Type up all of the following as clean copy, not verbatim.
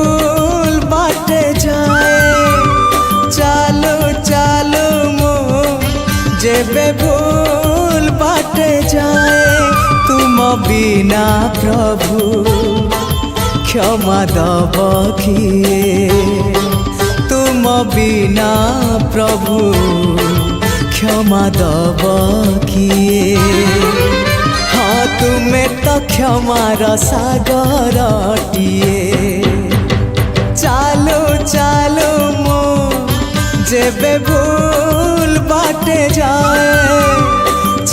भूल बाटे जाए चालो चालो मो जेबे भूल बाटे जाए तुम बिना प्रभु क्षमा दब किए तुम बिना प्रभु क्षमा दब किए हाँ तुम्हें तो क्षमार सागरटिए चालो चालो मो जेबे भूल बाटे जाए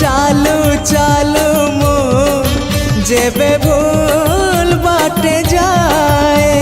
चालो चालो मो जेबे भूल बाटे जाए।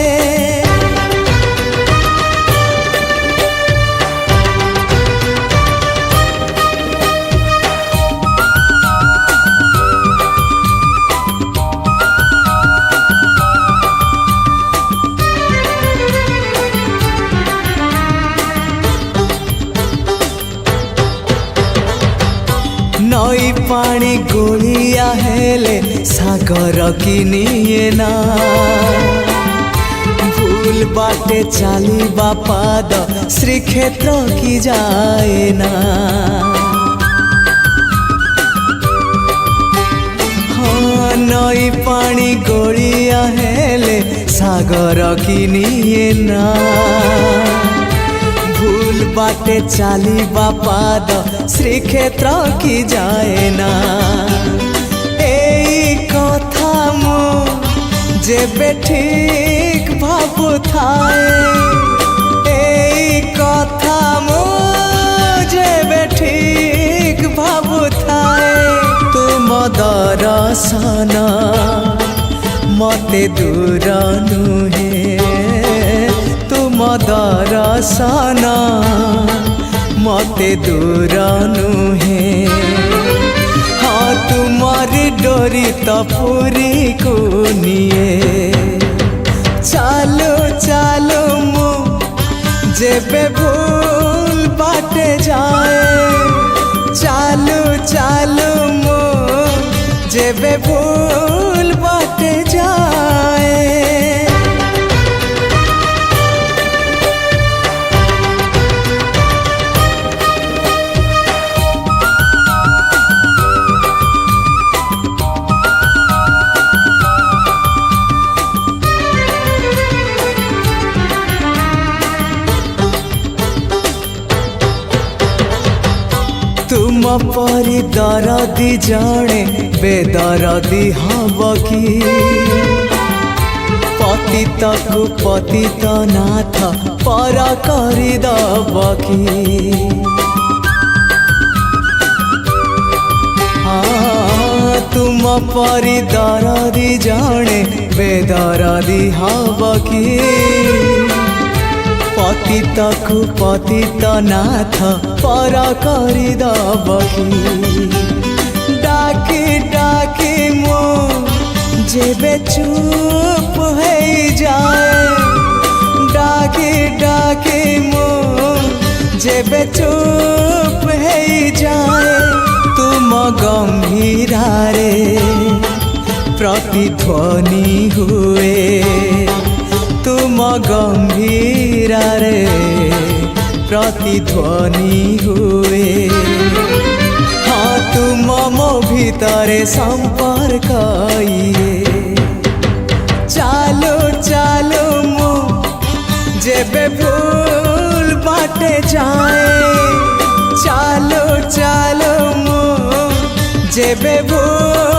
नई पानी गोलिया हेले सागर किनिए ना भूल बाटे चाली बापाद श्रीक्षेत्र की जाए ना हाँ नई पानी गोलिया हेले सागर किनिए ना भूल बाटे चाली बापाद श्रीक्षेत्र की जाए ना एई कथा मो जेबे ठीक भाबु थाए एई कथा मो जेबे ठीक भाबु थाए तुम दर्शन मते दूर नुहे तुम दर्शन मते दूर नुहे हाँ तुम्हारी डोरी तो पूरी को निए चालो चालो मो जेबे भूल बाटे जाए चालो चालो मो जेबे भूल बाटे जाए। तुम परी दरदी जड़े बेदरदी हब कि पतित को पतित नाथ पर करी दब कि हाँ तुम परी दरदी जड़े बेदरदी हब कि पतित को पतित नाथ पर करी दब कि डाकी डाकी मो जेबे चुप है जाए डाकी डाकी मो जेबे चुप है जाए तुम गंभीरा रे प्रतिध्वनि हुए तुम गंभीरा रे प्रतिध्वनि हुए हाँ तुम मो भीतरे संपर्क चालो चालो मो जेबे भूल बाटे जाए चालो चालो मो जेबे भूल